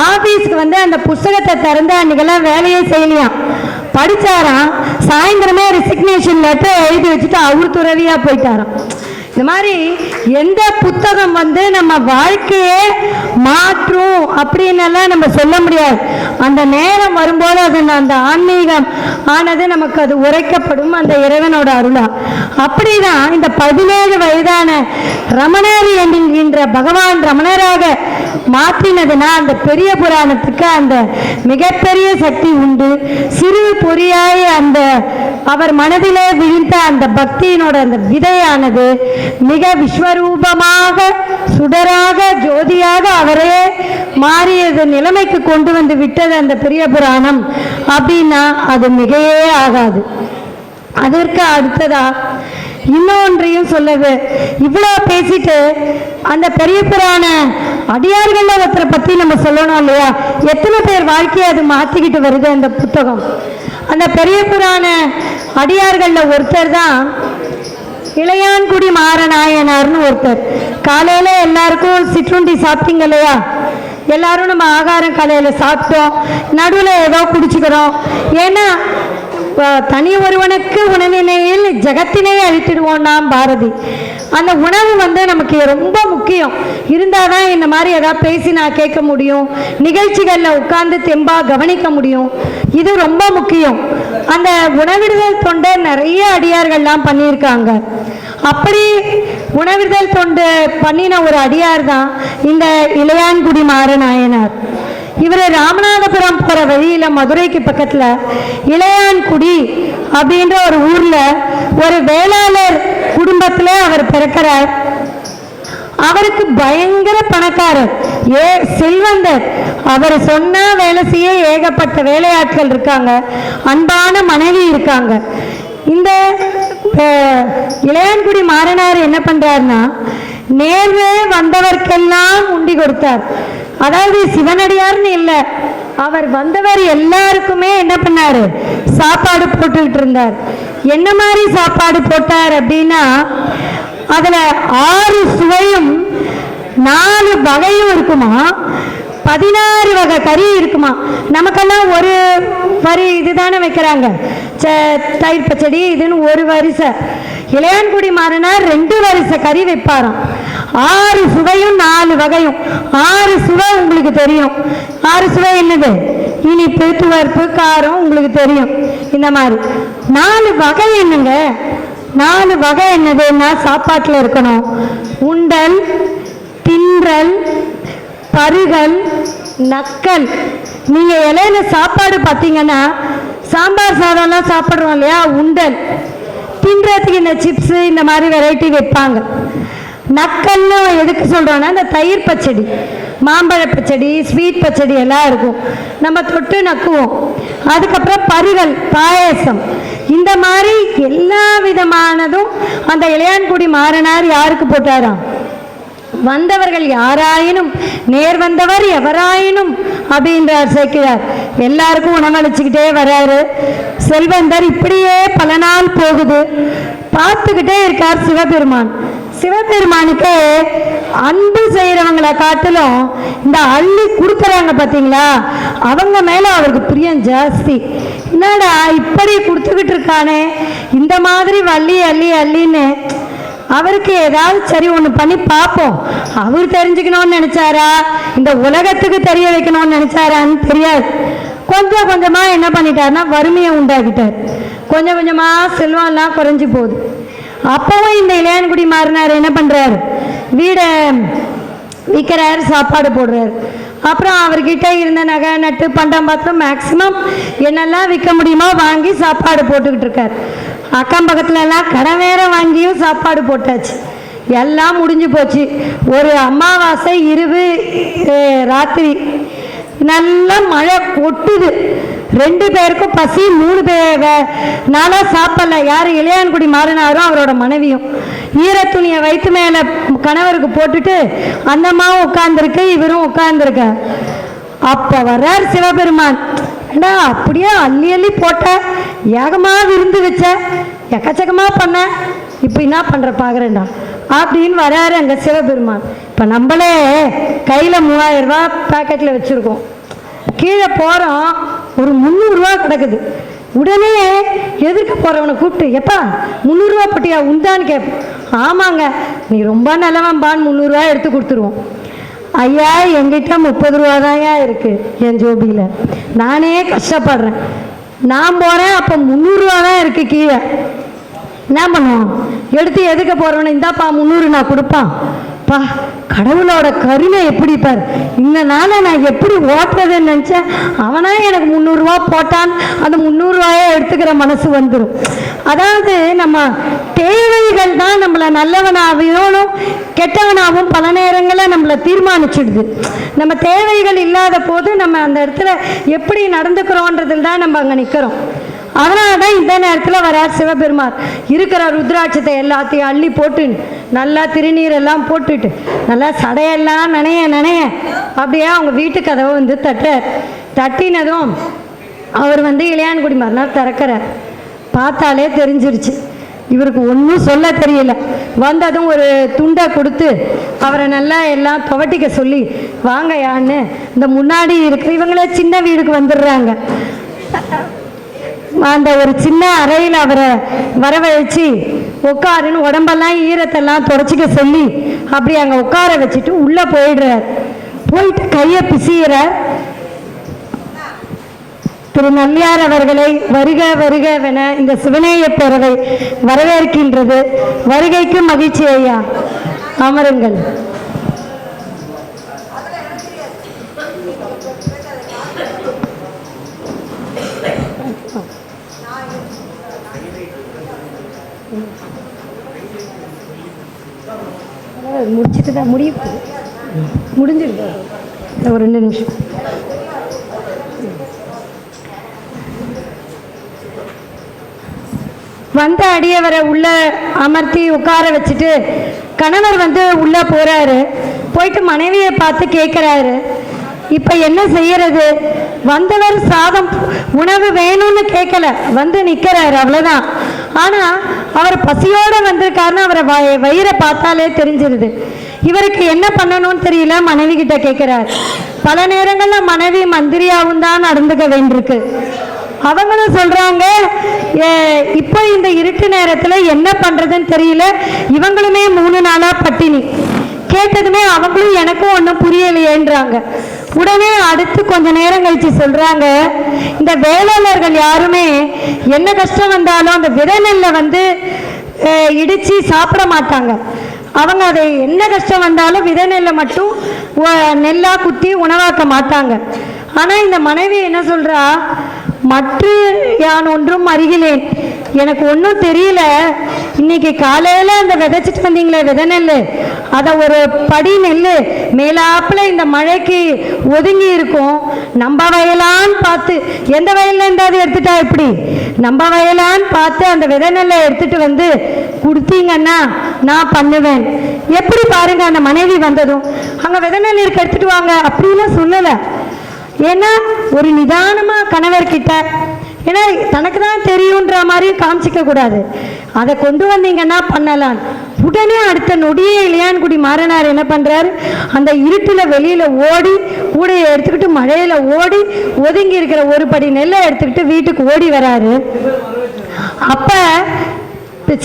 ஆபீஸ்க்கு அந்த புஸ்தகத்தை திறந்து அன்னைக்கெல்லாம் வேலையே செய்யலையாம். படிச்சாராம். சாயந்தரமே ரிசிக்னேஷன் லெட்டர் எழுதி வச்சுட்டு அவர் துறவியா போயிட்டாராம். இந்த மாதிரி எந்த புத்தகம் நம்ம வாழ்க்கையே மாற்றும் அப்படின்னு நம்ம சொல்ல முடியாது. அந்த நேரம் வரும்போது அது அந்த ஆன்மீகம் ஆனது நமக்கு அது உரைக்கப்படும், அந்த இறைவனோட அருளா. அப்படிதான் இந்த 17 வயதான ரமணர் என்கின்ற பகவான் ரமணராக மாற்றினதுனா அந்த பெரிய புராணத்துக்கு அந்த மிகப்பெரிய சக்தி உண்டு. சிறு பொறியாய் அந்த அவர் மனதிலே விழுந்த அந்த பக்தியினோட அந்த விதையானது மிக விஸ்வரூபமாக சுடராக ஜோதியாக அவரே மாறியது நிலைமைக்கு கொண்டு விட்டது அந்த பெரிய புராணம் அப்படின்னா அது மிகையே ஆகாது. அதற்கு அடுத்ததா இன்னொன்றையும் சொல்லது. இவ்வளோ பேசிட்டு அந்த பெரிய புராண அடியார்கள் ஒருத்தரை பத்தி நம்ம சொல்லணும் இல்லையா? எத்தனை பேர் வாழ்க்கையை அது மாத்திக்கிட்டு வருது அந்த புத்தகம். அந்த பெரிய புராண அடியார்கள்ல ஒருத்தர் தான் இளையான்குடி மாறநாயனார்னு ஒருத்தர். காலையில எல்லாருக்கும் சிற்றுண்டி சாப்பிட்டீங்க இல்லையா? எல்லாரும் நம்ம ஆகாரம் காலையில சாப்பிட்டோம், நடுவில் ஏதோ குடிச்சுக்கிறோம். ஏன்னா தனி ஒருவனுக்கு உணவினையில் ஜகத்தினை அழித்திடுவோம் நாம் பாரதி. அந்த உணவு நமக்கு ரொம்ப முக்கியம். இருந்தாதான் இந்த மாதிரி ஏதாவது பேசி நான் கேட்க முடியும், நிகழ்ச்சிகளில் உட்கார்ந்து தெம்பா கவனிக்க முடியும். இது ரொம்ப முக்கியம். அந்த உணவிடுதல் தொண்டை நிறைய அடியார்கள்லாம் பண்ணியிருக்காங்க. அப்படி உணவிடுதல் தொண்டு பண்ணின ஒரு அடியார் தான் இந்த இளையான்குடி மாறநாயனார். இவர் ராமநாதபுரம் போற வழியில மதுரைக்கு பக்கத்துல இளையான்குடி அப்படின்ற ஒரு ஊர்ல ஒரு வேளாளர் குடும்பத்துல அவர் பிறக்கிறார். அவருக்கு பயங்கர பணக்காரர், செல்வந்தர். அவர் சொன்ன வேலை செய்ய ஏகப்பட்ட வேலையாட்கள் இருக்காங்க, அன்பான மனைவி இருக்காங்க. இந்த இளையான்குடி மாறனார் என்ன பண்றாருன்னா, நேர்வே வந்தவர்க்கெல்லாம் உண்டி கொடுத்தார். அதாவது சிவனடியார்னு இல்லை, அவர் வந்தவர் எல்லாருக்குமே என்ன பண்ணாரு, சாப்பாடு போட்டுக்கிட்டு இருந்தார். என்ன மாதிரி சாப்பாடு போட்டார் அப்படின்னா, அதுல 6 சுவையும் 4 வகையும் இருக்குமா, 16 வகை கறி இருக்குமா. நமக்கெல்லாம் ஒரு வரி இதுதானே வைக்கிறாங்க, தயிர் பச்சடி இதுன்னு ஒரு வரிசை. இளையான்குடி மாறனார் 2 வரிசை கறி வைப்பாராம். 6 சுவையும் 4 வகையும். 6 சுவை உங்களுக்கு தெரியும். 6 சுவை என்னது? இனிப்பு, துவர்ப்பு, காரம் உங்களுக்கு தெரியும். இந்த மாதிரி 4 வகை என்னங்க? 4 வகை என்னதுன்னா சாப்பாட்டில் இருக்கணும். உண்டல், தின்றல், பருகல், நக்கல். நீங்க இலையில சாப்பாடு பார்த்தீங்கன்னா சாம்பார் சாதம்லாம் சாப்பிட்றோம் இல்லையா, உண்டல். தின்றதுக்கு இந்த சிப்ஸு இந்த மாதிரி வெரைட்டி வைப்பாங்க. நக்கல்னு எதுக்கு சொல்கிறோன்னா, இந்த தயிர் பச்சடி, மாம்பழ பச்சடி, ஸ்வீட் பச்சடி எல்லாம் இருக்கும், நம்ம தொட்டு நக்குவோம். அதுக்கப்புறம் பருகல், பாயசம், இந்த மாதிரி எல்லா விதமானதும் அந்த இளையான்குடி மாறனார் யாருக்கு போட்டாராம்? வந்தவர்கள் யாராயினும் நேர் வந்தவர் எவராயினும் அப்படின்றார் சேர்க்கிறார். எல்லாருக்கும் உணவளிச்சுக்கிட்டே வர்றாரு. செல்வந்தர் இப்படியே பல நாள் போகுது. பார்த்துக்கிட்டே இருக்கார் சிவபெருமான். சிவபெருமானுக்கு அன்பு செய்கிறவங்களை காட்டிலும் இந்த அள்ளி கொடுக்குறாங்க பார்த்தீங்களா, அவங்க மேலே அவருக்கு பிரியம் ஜாஸ்தி. என்னடா இப்படி கொடுத்துக்கிட்டு இருக்கானே, இந்த மாதிரி வள்ளி அள்ளி அள்ளின்னு அவருக்கு ஏதாவது சரி ஒன்று பண்ணி பார்ப்போம், அவர் தெரிஞ்சுக்கணும்னு நினச்சாரா, இந்த உலகத்துக்கு தெரிய வைக்கணும்னு நினச்சாரான்னு தெரியாது. கொஞ்சம் கொஞ்சமாக என்ன பண்ணிட்டாருன்னா வறுமையை உண்டாக்கிட்டார். கொஞ்சம் கொஞ்சமாக செல்வம்லாம் குறைஞ்சி போகுது. அப்பவும் இந்த இளையான்குடி மாறினார் என்ன பண்ணுறாரு, வீடை விற்கிறாரு, சாப்பாடு போடுறாரு. அப்புறம் அவர்கிட்ட இருந்த நகை நட்டு பண்டம் பாத்திரம் மேக்சிமம் என்னெல்லாம் விற்க முடியுமோ வாங்கி சாப்பாடு போட்டுக்கிட்டு இருக்கார். அக்கம் பக்கத்துலலாம் கடை வேற வாங்கியும் சாப்பாடு போட்டாச்சு. எல்லாம் முடிஞ்சு போச்சு. ஒரு அமாவாசை இரவு ராத்திரி நல்ல மழை கொட்டுது. 2 பேருக்கும் பசி. 3 பேர் நாளாக சாப்பிடல. யார்? இளையான்குடி மாறினாரும் அவரோட மனைவியும். ஈரத்துணியை வயிற்று மேலே கணவருக்கு போட்டுட்டு அந்த அம்மாவும் உட்கார்ந்துருக்கு, இவரும் உட்கார்ந்துருக்க. அப்போ வர்றார் சிவபெருமான். ஏண்டா அப்படியே அள்ளி அள்ளி போட்ட, ஏகமாக விருந்து வச்ச, எக்கச்சக்கமாக பண்ண, இப்போ என்ன பண்ணுற பார்க்குறேன்டா அப்படின்னு வராரு அங்கே சிவபெருமான். இப்போ நம்மளே கையில் 3000 ரூபா பேக்கெட்டில் வச்சுருக்கோம். கீழே போகிறோம், ஒரு 300 ரூபா கிடக்குது. உடனே எதிர்க்க போகிறவனை கூப்பிட்டு, எப்பா 300 ரூபா போட்டியா உண்டான்னு கேட்போம். ஆமாங்க, நீ ரொம்ப நல்லவன்பான்னு 300 ரூபா எடுத்து கொடுத்துருவோம். ஐயா எங்கிட்ட 30 ரூபா தான்யா இருக்குது என் ஜோபியில், நானே கஷ்டப்படுறேன். நான் போகிறேன், அப்போ 300 ரூபா தான் இருக்குது கீழே. என்ன பண்ணுவோம்? எடுத்து எதுக்க போகிறவனை, இந்தாப்பா 300 நான் கொடுப்பான். பா கடவுளோட கருணை எப்படி பார், இந்த நாளை நான் எப்படி ஓட்டுறதுன்னு நினச்சேன். அவனா எனக்கு 300 ரூபா போட்டான், அந்த 300 ரூபாயை எடுத்துக்கிற மனசு வந்துடும். அதாவது நம்ம தேவைகள் தான் நம்மளை நல்லவனாகவும் கெட்டவனாகவும் பல நேரங்களில் நம்மளை தீர்மானிச்சிடுது. நம்ம தேவைகள் இல்லாத போது நம்ம அந்த இடத்துல எப்படி நடந்துக்கிறோன்றதில் தான் நம்ம அங்கே நிற்கிறோம். அதனால தான் இந்த நேரத்தில் வரார் சிவபெருமான். இருக்கிற ருத்ராட்சத்தை எல்லாத்தையும் அள்ளி போட்டு நல்லா திருநீரெல்லாம் போட்டுட்டு நல்லா சடையெல்லாம் நனைய அப்படியே அவங்க வீட்டு கதவை வந்து தட்டினதும் அவர் வந்து இளையான்குடி மாறினார் திறக்கிறார். பார்த்தாலே தெரிஞ்சிருச்சு இவருக்கு ஒன்றும் சொல்ல தெரியல. வந்ததும் ஒரு துண்டை கொடுத்து அவரை நல்லா எல்லாம் துவட்டிக்க சொல்லி வாங்க யான்னு இந்த முன்னாடி இருக்கிற இவங்களே சின்ன வீடுக்கு வந்துடுறாங்க. அந்த ஒரு சின்ன அறையில் அவரை வரவழைச்சி உட்காருன்னு உடம்பெல்லாம் ஈரத்தெல்லாம் தொடச்சிக்க சொல்லி அப்படி அங்கே உட்கார வச்சுட்டு உள்ளே போயிடுறார். போயிட்டு கையை பிசிகிறார். திரு நம்பியார் அவர்களை வருக வருகவென இந்த சிவநேய பேரவை வரவேற்கின்றது. வருகைக்கு மகிழ்ச்சி ஐயா, அமருங்கள். முடிச்சுட்டு தான் முடிஞ்சிருக்கு ஒரு 2 நிமிஷம். வந்த அடியவரை உள்ள அமர்த்தி உட்கார வச்சுட்டு கணவர் வந்து உள்ள போறாரு. போயிட்டு மனைவியை பார்த்து கேட்குறாரு, இப்போ என்ன செய்யறது? வந்தவர் சாதம் உணவு வேணும்னு கேட்கல, வந்து நிற்கிறாரு, அவ்வளோதான். ஆனால் அவர் பசியோடு வந்திருக்காருன்னு அவரை வயிறை பார்த்தாலே தெரிஞ்சிருது. இவருக்கு என்ன பண்ணணும்னு தெரியல, மனைவி கிட்ட கேட்குறார். பல நேரங்களில் மனைவி மந்திரியாகவும் தான் நடந்துக்க வேண்டியிருக்கு. அவங்களும் சொல்கிறாங்க, இப்போ இந்த இருட்டு நேரத்தில் என்ன பண்ணுறதுன்னு தெரியல, இவங்களுமே 3 நாளாக பட்டினி. கேட்டதுமே அவங்களும் எனக்கும் ஒன்றும் புரியலையேன்றாங்க. உடனே அடுத்து கொஞ்ச நேரம் கழிச்சு சொல்கிறாங்க, இந்த வேளாளர்கள் யாருமே என்ன கஷ்டம் வந்தாலும் அந்த விதை நெல்லை இடித்து சாப்பிட மாட்டாங்க. அவங்க அதை என்ன கஷ்டம் வந்தாலும் விதை நெல்லை மட்டும் நெல்லாக குத்தி உணவாக்க மாட்டாங்க. ஆனால் இந்த மனைவி என்ன சொல்கிறா, மற்ற யான் ஒன்றும் அறிகிலேன், எனக்கு ஒன்றும் தெரியல, இன்னைக்கு காலையில் அந்த விதைச்சிட்டு வந்தீங்களே விதை நெல், அதை ஒரு படி நெல் மேலாப்பில் இந்த மழைக்கு ஒதுங்கி இருக்கும், நம்ம வயலான்னு பார்த்து, எந்த வயலில் இருந்தாவது எடுத்துட்டா எப்படி, நம்ம வயலான்னு பார்த்து அந்த விதை நெல்லை எடுத்துட்டு கொடுத்தீங்கன்னா நான் பண்ணுவேன். எப்படி பாருங்க, அந்த மனைவி வந்ததும் அங்கே விதை நெல் இருக்க எடுத்துட்டு வாங்க அப்படின்லாம் சொல்லலை. ஏன்னா ஒரு நிதானமாக கணவர்கிட்ட, ஏன்னா தனக்கு தான் தெரியுன்ற மாதிரி காமிச்சிக்க கூடாது, அதை கொண்டு வந்தீங்கன்னா பண்ணலாம். உடனே அடுத்த நொடியே இளையான்குடி மாறனார் என்ன பண்ணுறாரு, அந்த இருட்டில் வெளியில் ஓடி கூடையை எடுத்துக்கிட்டு மழையில் ஓடி ஒதுங்கி இருக்கிற ஒரு படி நெல்லை எடுத்துக்கிட்டு வீட்டுக்கு ஓடி வராரு. அப்போ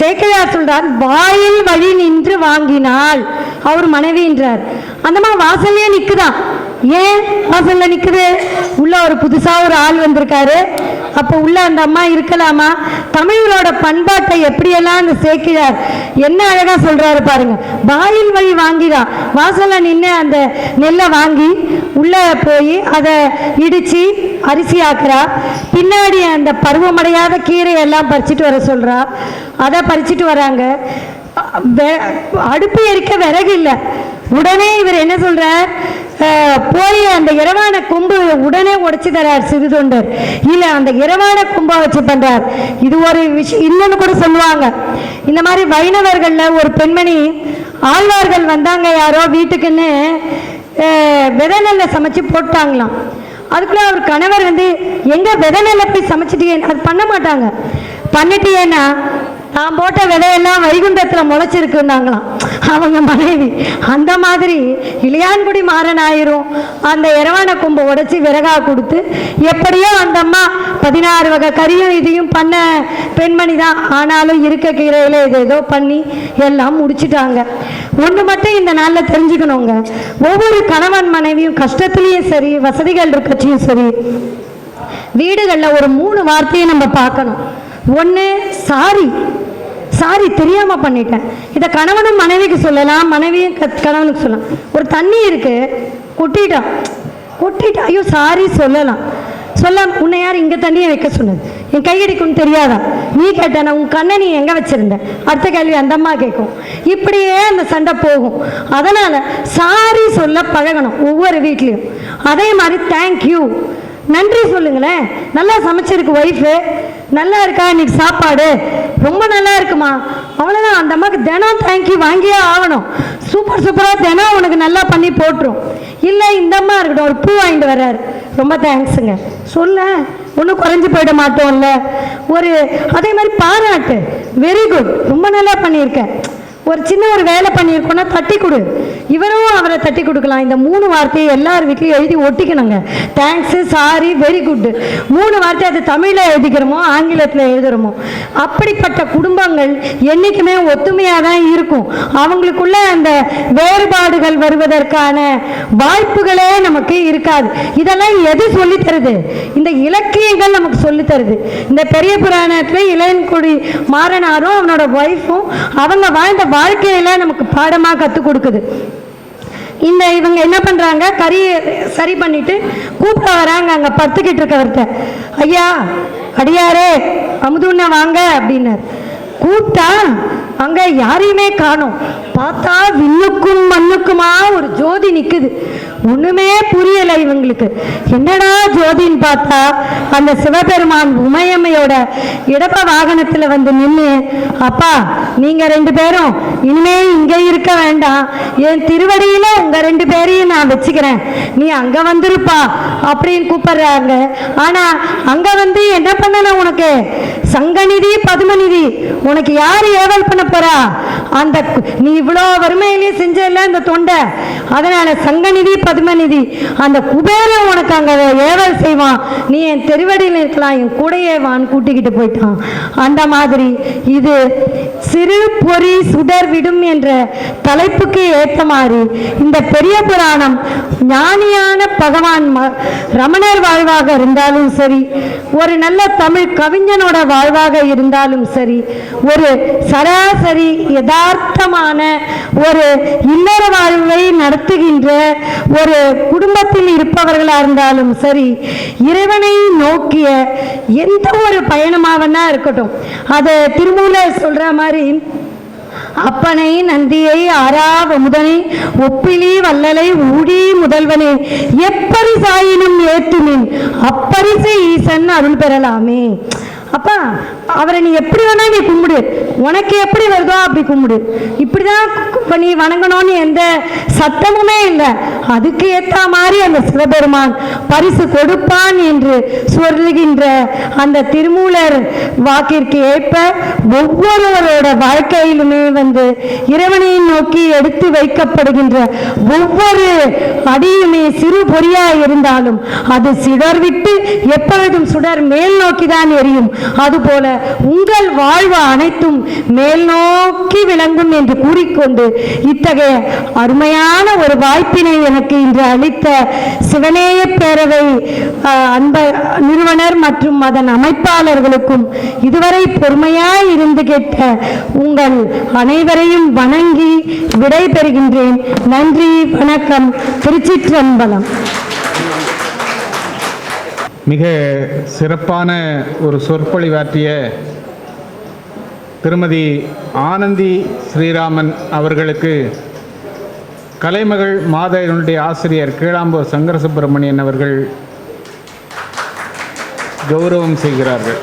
சேக்கிழார் சொல்றார், வாயில் வழி நின்று வாங்கினாள் அவர் மனைவின்றார். அந்த மாதிரி வாசல்லையே நிற்குதான். ஏன் வாசல்ல நிற்குது? உள்ள ஒரு புதுசாக ஒரு ஆள் வந்திருக்காரு, அப்போ உள்ள அந்த அம்மா இருக்கலாமா? தமிழரோட பண்பாட்டை எப்படியெல்லாம் அந்த சேக்கிழார் என்ன அழகாக சொல்கிறாரு பாருங்க. வாயில் வழி வாங்கிதான், வாசலில் நின்று அந்த நெல்லை வாங்கி உள்ளே போய் அதை இடித்து அரிசி ஆக்குறா. பின்னாடி அந்த பருவமடையாத கீரையெல்லாம் பறிச்சுட்டு வர சொல்கிறா, அதை பறிச்சுட்டு வராங்க. அடுப்பு எரிக்க விறகு இல்லை. உடனே இவர் என்ன சொல்றார், போய் அந்த இரவான கொம்பு உடனே உடைச்சு தரார் சிறு தொண்டர். இல்லை, அந்த இரவான கொம்பை வச்சு பண்றார். இது ஒரு விஷயம். இன்னொன்று கூட சொல்லுவாங்க, இந்த மாதிரி வைணவர்களில் ஒரு பெண்மணி ஆழ்வார்கள் வந்தாங்க யாரோ வீட்டுக்குன்னு, விதை நெல்லை சமைச்சு போட்டாங்களாம். அதுக்குள்ள அவர் கணவர் எங்க விதை நெல்லை போய் சமைச்சிட்டே, அது பண்ண மாட்டாங்க. பண்ணிட்டேன்னா நான் போட்ட விதையெல்லாம் வைகுண்டத்தில் முளைச்சிருக்குன்னாங்களாம் அவங்க மனைவி. அந்த மாதிரி இளையான்குடி மாறன் ஆயிரும். அந்த இரவான கொம்பை உடைச்சி விறகா கொடுத்து எப்படியோ அந்த அம்மா 16 வகை கறியும் இதையும் பண்ண பெண்மணி தான். ஆனாலும் இருக்க கீரையில் இது ஏதோ பண்ணி எல்லாம் முடிச்சிட்டாங்க. ஒன்று மட்டும் இந்த நாளில் தெரிஞ்சுக்கணுங்க, ஒவ்வொரு கணவன் மனைவியும் கஷ்டத்துலேயும் சரி வசதிகள் இருக்கச்சியும் சரி வீடுகளில் ஒரு 3 வார்த்தையை நம்ம பார்க்கணும். ஒன்று, சாரி, சாரி தெரியாமல் பண்ணிட்டேன். இதை கணவனும் மனைவிக்கு சொல்லலாம், மனைவியும் கணவனுக்கு சொல்லலாம். ஒரு தண்ணி இருக்கு, கொட்டிட்டா, ஐயோ சாரி சொல்லலாம். உன்னை யார் இங்கே தண்ணியை வைக்க சொன்னது, என் கையடிக்கும்னு தெரியாதா, நீ கேட்டேன் உன் கண்ணை நீ எங்கே வச்சிருந்த, அடுத்த கேள்வி அந்த அம்மா கேட்கும். இப்படியே அந்த சண்டை போகும். அதனால் சாரி சொல்ல பழகணும் ஒவ்வொரு வீட்லேயும். அதே மாதிரி தேங்க்யூ, நன்றி சொல்லுங்களேன். நல்லா சமைச்சிருக்கு ஒய்ஃபு, நல்லா இருக்கா இன்னைக்கு சாப்பாடு, ரொம்ப நல்லா இருக்குமா, அவ்வளோதான். அந்த அம்மாவுக்கு தினம் தேங்க்யூ வாங்கியே ஆகணும். சூப்பராக தினம் உனக்கு நல்லா பண்ணி போட்டுரும். இல்லை, இந்த அம்மா இருக்கட்டும், ஒரு பூ வாங்கிட்டு வர்றாரு, ரொம்ப தேங்க்ஸுங்க சொல்ல, ஒன்றும் குறைஞ்சி போயிட மாட்டோம்ல. அதே மாதிரி பாராட்டு, வெரி குட், ரொம்ப நல்லா பண்ணியிருக்கேன். ஒரு சின்ன ஒரு வேலை பண்ணியிருக்கோன்னா தட்டி கொடு, இவரும் அவரை தட்டி கொடுக்கலாம். இந்த 3 வார்த்தையை எல்லார் வீட்லையும் எழுதி ஒட்டிக்கணுங்க. தேங்க்ஸு, சாரி, வெரி குட், 3 வார்த்தை. அது தமிழில் எழுதிக்கிறோமோ ஆங்கிலத்தில் எழுதுகிறோமோ, அப்படிப்பட்ட குடும்பங்கள் என்றைக்குமே ஒத்துமையாக தான் இருக்கும். அவங்களுக்குள்ள அந்த வேறுபாடுகள் வருவதற்கான வாய்ப்புகளே நமக்கு இருக்காது. இதெல்லாம் எது சொல்லித்தருது? இந்த இலக்கியங்கள் நமக்கு சொல்லித்தருது. இந்த பெரிய புராணத்தில் இளையன்குடி மாறனாரும் அவனோட ஒய்ஃபும் அவங்க வாழ்ந்த வாழ்க்கையில நமக்கு பாடமாக கற்றுக் கொடுக்குது. இவங்க என்ன பண்றாங்க, கறியை சரி பண்ணிட்டு கூப்பிட வராங்க. அங்க படுத்துக்கிட்டு இருக்கவர்கிட்ட, ஐயா அடியாரே அமுதுண்ண வாங்க அப்படின்னார். கூப்பிட்டா அங்க யாரையுமே காணோம். பார்த்தா விண்ணுக்கும் மண்ணுக்குமா ஒரு ஜோதி நிக்குது. ஒண்ணுமே புரியல இவங்களுக்கு, என்னடா ஜோதின்னு பார்த்தா அந்த சிவபெருமான் உமையம்மையோட இடப்ப வாகனத்துல நின்று, அப்பா நீங்க 2 பேரும் இனிமே இங்க இருக்க வேண்டாம், என் திருவடியில உங்க 2 பேரையும் நான் வச்சுக்கிறேன், நீ அங்க வந்துருப்பா அப்படின்னு கூப்பிடுறாங்க. ஆனா அங்க வந்து என்ன பண்ணணும், உனக்கு சங்கநிதி பதுமநிதி உனக்கு யாரு ஏவல் பண்ண போறா? அந்த நீ இவ்வளோ வறுமையிலேயே செஞ்சல இந்த தொண்டை, அதனால சங்கநிதி பதுமநிதி அந்த குபேரன் உனக்கு அங்க ஏவல் செய்வான், நீ என் திருவடியில் இருக்கலாம், என் கூடையே வான் கூட்டிக்கிட்டு போயிட்டான். அந்த மாதிரி இது சிறு பொறி சுடர் விடும் என்ற தலைப்புக்கு ஏற்ற மாதிரி இந்த பெரிய புராணம் ஞானியான பகவான் ரமணர் வாழ்வாக இருந்தாலும் சரி, ஒரு நல்ல தமிழ் கவிஞனோட வாழ்வாக இருந்தாலும் சரி, ஒரு சராசரி யதார்த்தமான ஒரு இல்லற வாழ்வை நடத்துகின்ற ஒரு குடும்பத்தில் இருப்பவர்களாக இருந்தாலும் சரி, இறைவனை நோக்கிய எந்த ஒரு பயணமாகனா இருக்கட்டும், அது திருமூலர் சொல்ற மாதிரி அப்பனை நந்தியை ஆறாவமுதனை ஒப்பிலி வல்லலை ஊடி முதல்வனே எப்பரிசாயினும் ஏத்துமின் அப்பரிசு ஈசன் அருள் பெறலாமே. அப்பா அவரை நீ எப்படி வேணா நீ கும்பிடு, உனக்கு எப்படி வருதோ அப்படி கும்பிடு, இப்படிதான் நீ வணங்கணும்னு எந்த சட்டமுமே இல்லை, அதுக்கு ஏற்ற மாதிரி அந்த சிவபெருமான் பரிசு கொடுப்பான் என்று சொல்லுகின்ற அந்த திருமூலர் வாக்கிற்கு ஏற்ப ஒவ்வொருவரோட வாழ்க்கையிலுமே வந்து இறைவனை நோக்கி எடுத்து வைக்கப்படுகின்ற ஒவ்வொரு அடியுமே சிறு பொறியா இருந்தாலும் அது சிதர்விட்டு எப்பொழுதும் சுடர் மேல் நோக்கிதான் எரியும். அதுபோல உங்கள் வாழ்வு அனைத்தும் மேல் நோக்கி விளங்கும் என்று கூறிக்கொண்டு இத்தகைய அருமையான ஒரு வாய்ப்பினை எனக்கு இன்று அளித்த சிவநேய பேரவை அன்ப நிறுவனர் மற்றும் அதன் அமைப்பாளர்களுக்கும் இதுவரை பொறுமையாய் இருந்து கேட்ட உங்கள் அனைவரையும் வணங்கி விடை பெறுகின்றேன். நன்றி, வணக்கம். திருச்சிற்றம்பலம். மிக சிறப்பான ஒரு சொற்பொழிவாற்றிய திருமதி ஆனந்தி ஸ்ரீராமன் அவர்களுக்கு கலைமகள் மாதனுடைய ஆசிரியர் கீழாம்பூர் சங்கர சுப்பிரமணியன் அவர்கள் கௌரவம் செய்கிறார்கள்.